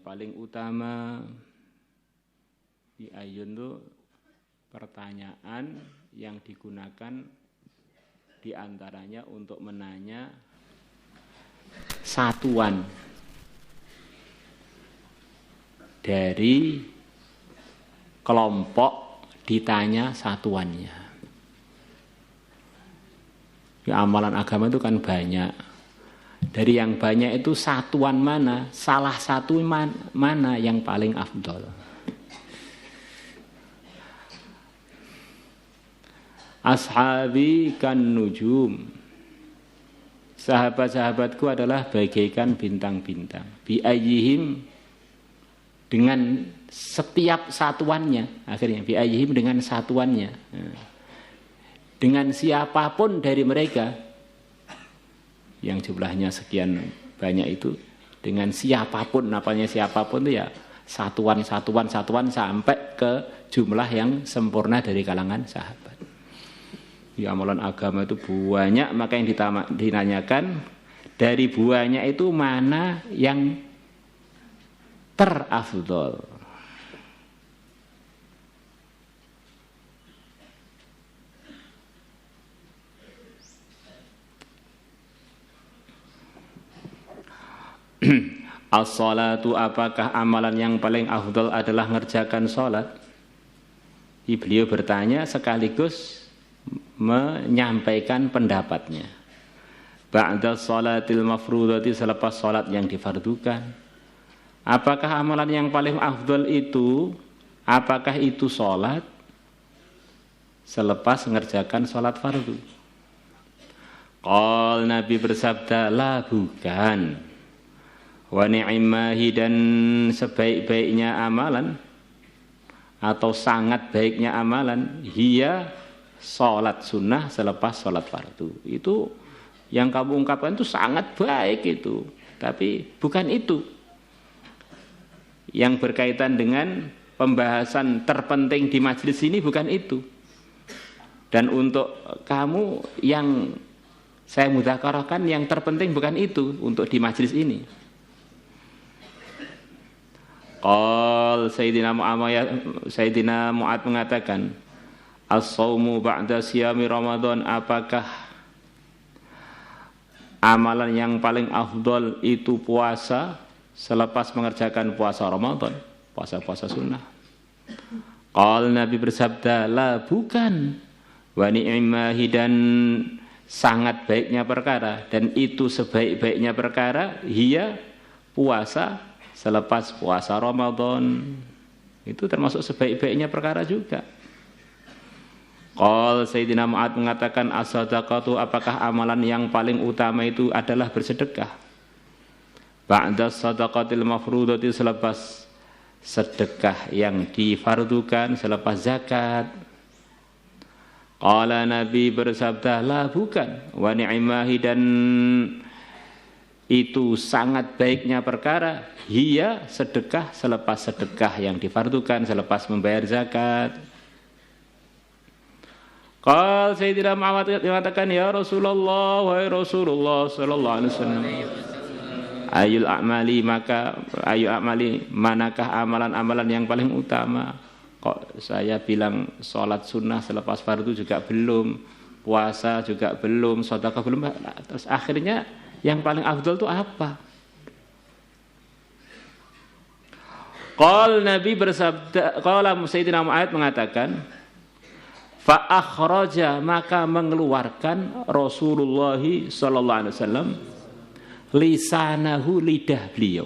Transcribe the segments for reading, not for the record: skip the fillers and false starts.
paling utama di ayun itu pertanyaan yang digunakan diantaranya untuk menanya satuan dari kelompok, ditanya satuannya. Di amalan agama itu kan banyak. Dari yang banyak itu satuan mana, salah satu mana yang paling afdol. Ashabi kan nujum. Sahabat-sahabatku adalah bagaikan bintang-bintang. Bi ayyihim, dengan setiap satuannya. Akhirnya bi ayyihim dengan satuannya. Dengan siapapun dari mereka yang jumlahnya sekian banyak itu, dengan siapapun, napanya siapapun itu ya satuan sampai ke jumlah yang sempurna dari kalangan sahabat. Di amalan agama itu banyak, maka yang dinanyakan dari banyak itu mana yang terafdol. As-salatu, apakah amalan yang paling afdal adalah mengerjakan salat? Beliau bertanya sekaligus menyampaikan pendapatnya. Ba'da salatil mafrudati, selepas salat yang difardukan. Apakah amalan yang paling afdal itu? Apakah itu salat selepas mengerjakan salat fardu? Qal, Nabi bersabda, la, bukan. Wa ni'mahi, dan sebaik-baiknya amalan atau sangat baiknya amalan, hiya salat sunnah selepas salat fardu. Itu yang kamu ungkapkan itu sangat baik itu, tapi bukan itu yang berkaitan dengan pembahasan terpenting di majelis ini, bukan itu. Dan untuk kamu yang saya mudzakarahkan yang terpenting bukan itu untuk di majelis ini. Qal, Sayyidina Mu'ad mengatakan, as-shaumu ba'da siyami Ramadan, apakah amalan yang paling afdal itu puasa selepas mengerjakan puasa Ramadan, puasa-puasa sunnah? Qal, Nabi bersabda, la, bukan. Wa ni'mahi, dan sangat baiknya perkara, dan itu sebaik-baiknya perkara, hiya puasa selepas puasa Ramadan. Itu termasuk sebaik-baiknya perkara juga. Qal, Sayyidina Mu'ad mengatakan, as-sadaqatu, apakah amalan yang paling utama itu adalah bersedekah? Ba'da sadaqatil mafrudati, selepas sedekah yang difardukan, selepas zakat. Qala, Nabi bersabda, la, bukan. Wa ni'mahi, dan itu sangat baiknya perkara, hiya sedekah selepas sedekah yang difardukan, selepas membayar zakat. Qal, Sayyidina Muhammad mengatakan, ya Rasulullah, wahai Rasulullah sallallahu alaihi wasallam, ayul a'mali, manakah amalan-amalan yang paling utama? Kok saya bilang sholat sunnah selepas fardu juga belum, puasa juga belum, sedekah belum, terus akhirnya yang paling afdal itu apa? Qal, Nabi bersabda, qala Sayyidina Mu'ad mengatakan, fa akhraja, maka mengeluarkan Rasulullah sallallahu alaihi wasallam lisanahu, lidah beliau.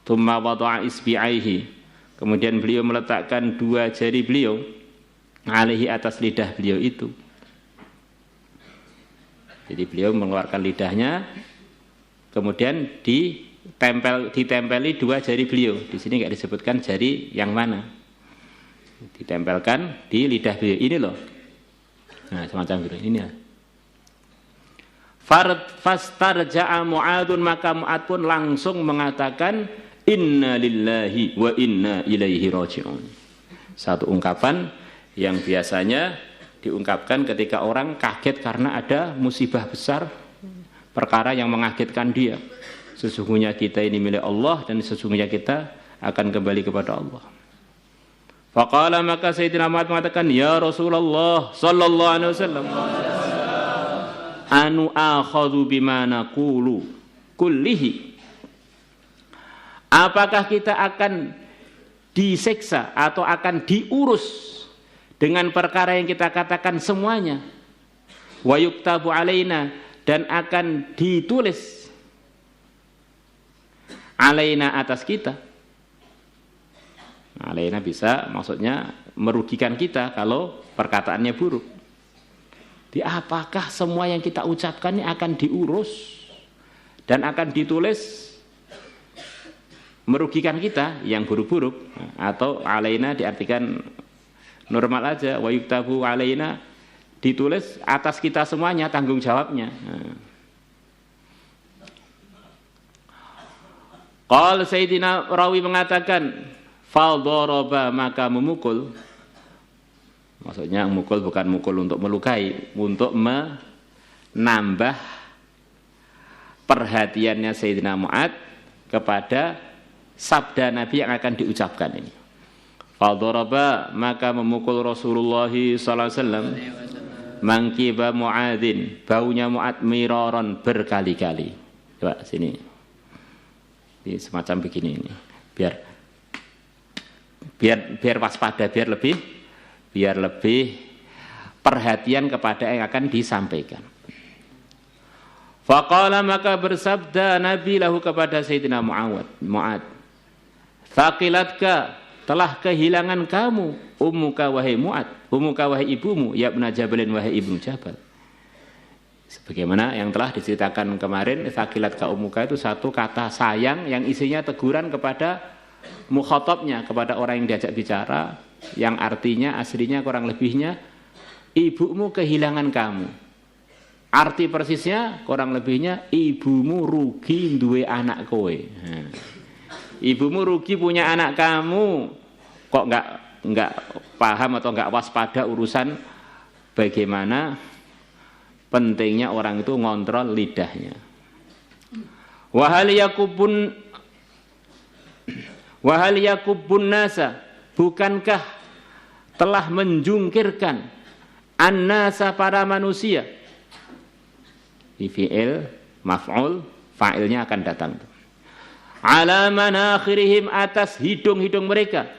Tsumma wada'a isbi'aihi, kemudian beliau meletakkan dua jari beliau alaihi, atas lidah beliau itu. Jadi beliau mengeluarkan lidahnya, kemudian ditempeli dua jari beliau. Di sini nggak disebutkan jari yang mana. Ditempelkan di lidah beliau. Ini loh. Nah, semacam gitu. Ini ya. Fastarja'a Mu'adun, maka Mu'ad pun langsung mengatakan, inna lillahi wa inna ilaihi raji'un. Satu ungkapan yang biasanya diungkapkan ketika orang kaget karena ada musibah besar, perkara yang mengagetkan dia. Sesungguhnya kita ini milik Allah dan sesungguhnya kita akan kembali kepada Allah. Faqala, maka Sayyidina Mu'adz mengatakan, ya Rasulullah sallallahu alaihi wasallam, anu akhadhu bima naqulu kullihi. Apakah kita akan disiksa atau akan diurus dengan perkara yang kita katakan semuanya? Wa yuktabu alaina, dan akan ditulis alaina atas kita. Alaina bisa maksudnya merugikan kita kalau perkataannya buruk. Apakah semua yang kita ucapkan ini akan diurus dan akan ditulis merugikan kita yang buruk-buruk? Atau alaina diartikan normal aja, wa yuktabu alaina, ditulis atas kita semuanya tanggung jawabnya. Qal Sayyidina Rawi mengatakan, fadharaba, maka memukul. Maksudnya memukul bukan mukul untuk melukai, untuk menambah perhatiannya Sayyidina Mu'adz kepada sabda Nabi yang akan diucapkan ini. Fadharaba, maka memukul Rasulullah sallallahu alaihi wasallam mangkiba Mu'adzin, baunya Mu'adz miraron, berkali-kali. Coba sini. Ini semacam begini ini. Biar waspada, biar lebih perhatian kepada yang akan disampaikan. Faqala, maka bersabda Nabi lahu kepada Sayyidina Mu'adz, thaqilatka, telah kehilangan kamu, ummuka wahai Mu'adz, ummuka wahai ibumu, ya ibna Jabalin, wahai ibnu Jabal. Sebagaimana yang telah diceritakan kemarin, thaqilatka ummuka itu satu kata sayang yang isinya teguran kepada mukhatabnya, kepada orang yang diajak bicara, yang artinya aslinya kurang lebihnya ibumu kehilangan kamu. Arti persisnya kurang lebihnya ibumu rugi duwe anak kowe. Ibumu rugi punya anak kamu, kok enggak paham atau enggak waspada urusan bagaimana pentingnya orang itu ngontrol lidahnya. Wahal yakubun nasa, bukankah telah menjungkirkan an-nasa, para manusia? Fi'il maf'ul, fa'ilnya akan datang. Ala manakhirihim, atas hidung-hidung mereka.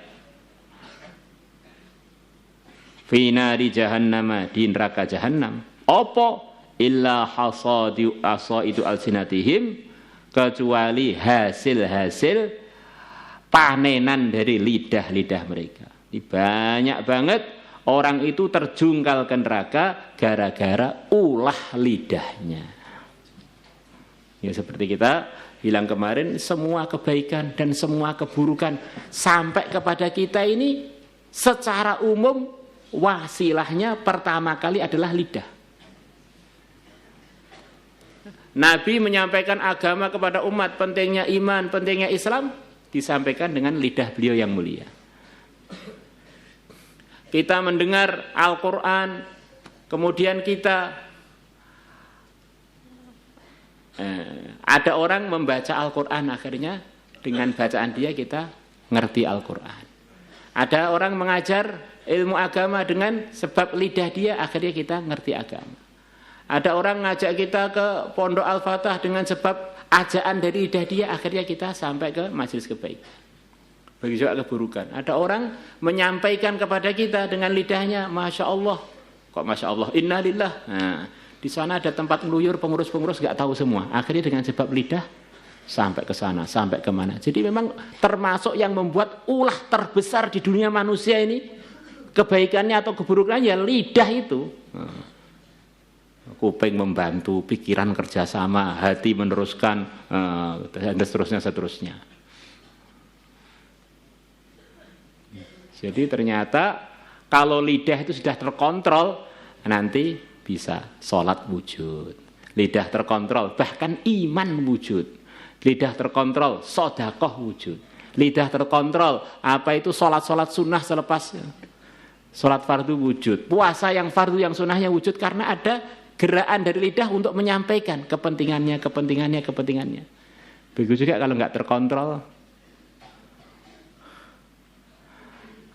Fi nari jahannam, di neraka jahannam. Apa? Illa hasadu asaidu alsinatihim, kecuali hasil-hasil panenan dari lidah-lidah mereka. Ini banyak banget orang itu terjungkal ke neraka gara-gara ulah lidahnya. Ya seperti kita bilang kemarin, semua kebaikan dan semua keburukan sampai kepada kita ini secara umum wasilahnya pertama kali adalah lidah. Nabi menyampaikan agama kepada umat, pentingnya iman, pentingnya Islam, disampaikan dengan lidah beliau yang mulia. Kita mendengar Al-Quran, kemudian kita ada orang membaca Al-Quran, akhirnya dengan bacaan dia kita ngerti Al-Quran. Ada orang mengajar ilmu agama dengan sebab lidah dia, akhirnya kita ngerti agama. Ada orang ngajak kita ke Pondok Al-Fatah dengan sebab ajaan dari lidah dia, akhirnya kita sampai ke majelis kebaikan. Bagi juga keburukan. Ada orang menyampaikan kepada kita dengan lidahnya, Masya Allah. Kok Masya Allah? Innalillah. Nah, di sana ada tempat ngeluyur, pengurus-pengurus gak tahu semua. Akhirnya dengan sebab lidah sampai ke sana, sampai kemana. Jadi memang termasuk yang membuat ulah terbesar di dunia manusia ini, kebaikannya atau keburukannya, ya lidah itu. Kuping membantu, pikiran kerjasama, hati meneruskan, dan seterusnya. Jadi ternyata kalau lidah itu sudah terkontrol, nanti bisa sholat wujud. Lidah terkontrol, bahkan iman wujud. Lidah terkontrol, sedekah wujud. Lidah terkontrol, apa itu sholat-sholat sunnah selepas sholat fardu wujud. Puasa yang fardu, yang sunnahnya wujud, karena ada gerakan dari lidah untuk menyampaikan kepentingannya. Begitu juga kalau nggak terkontrol,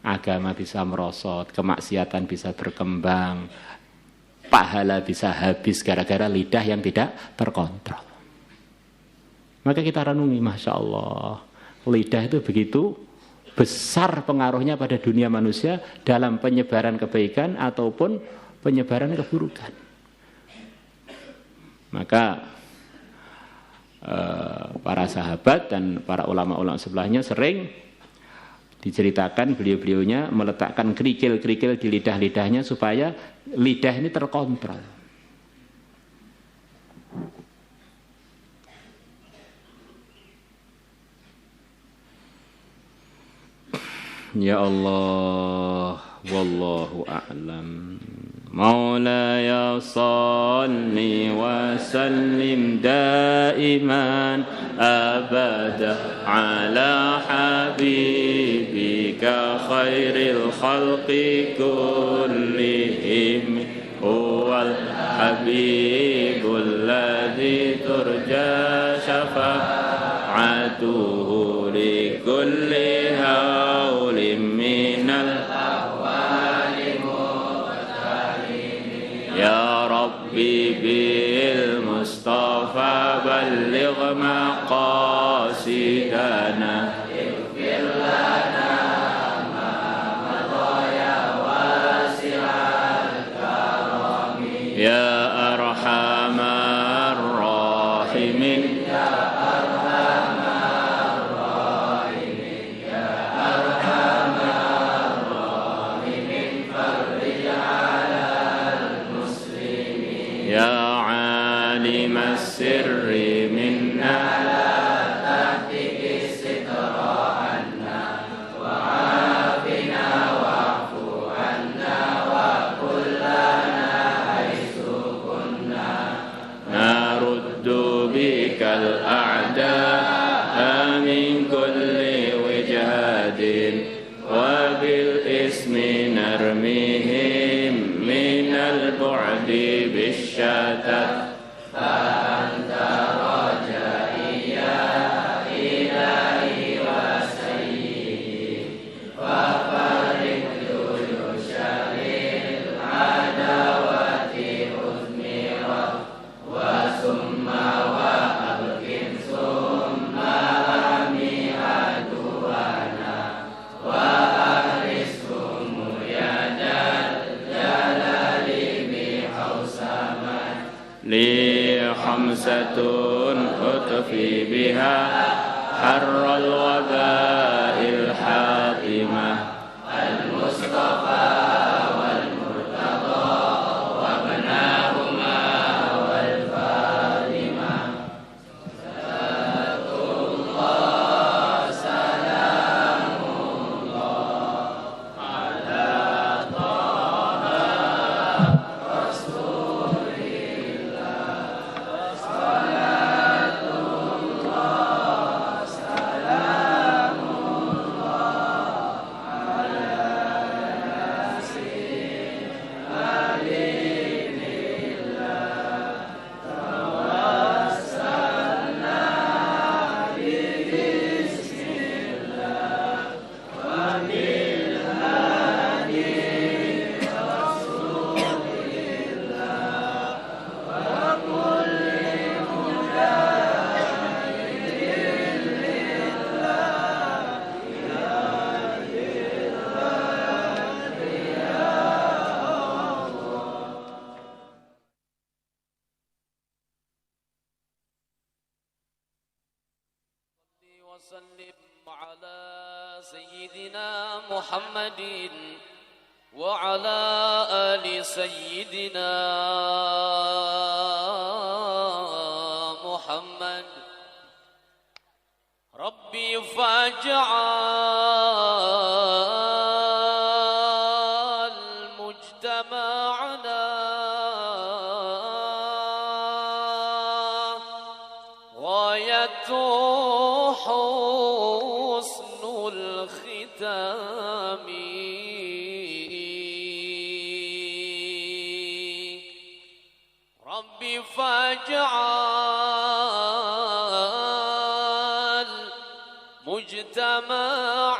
agama bisa merosot, kemaksiatan bisa berkembang, pahala bisa habis gara-gara lidah yang tidak terkontrol. Maka kita renungi, Masya Allah, lidah itu begitu besar pengaruhnya pada dunia manusia dalam penyebaran kebaikan ataupun penyebaran keburukan. Maka para sahabat dan para ulama-ulama sebelahnya sering diceritakan beliau-beliaunya meletakkan kerikil-kerikil di lidah-lidahnya supaya lidah ini terkontrol. Ya Allah, wallahu a'lam. مولاي صل وسلم دائما أبدا على حبيبك خير الخلق كلهم هو الحبيب الذي ترجى شفاعته لكل هول من يا ربي بالمصطفى بلغ مقاصدنا اغفر لنا ما مضى يا واسع الكرم يا أرحم الراحمين يا أرحم الراحمين يا أرحم الراحمين فرج على يا عالم السر منا لا تهتك الستر عنا وعافنا واعف عنا وكلنا حيث كنا نرد بك الأعداء من كل وجهة وبالاسم نرميهم من البعد بالشتات فأنت رجائي يا إلهي وسيدي ففرج جيوش العداوة أثمرت وثم وأبكم ثم أرمي عدونا وأهرسهم يد الجلال بحوسمة لي خمسة أطفي بها حر الوباء الحاطمة المصطفى والمرتضى وابناهما والفاطمة صلاة الله سلام الله على طه رسول الله صلاة الله سلام الله على ياسين حبيب الله توسلنا ببسم الله وبالهادي رسول الله وكل مجاهد وسلم على سيدنا محمد وعلى آل سيدنا محمد ربي فاجعل مجتمعنا غاية حسن الختام ربي فاجعل مجتمع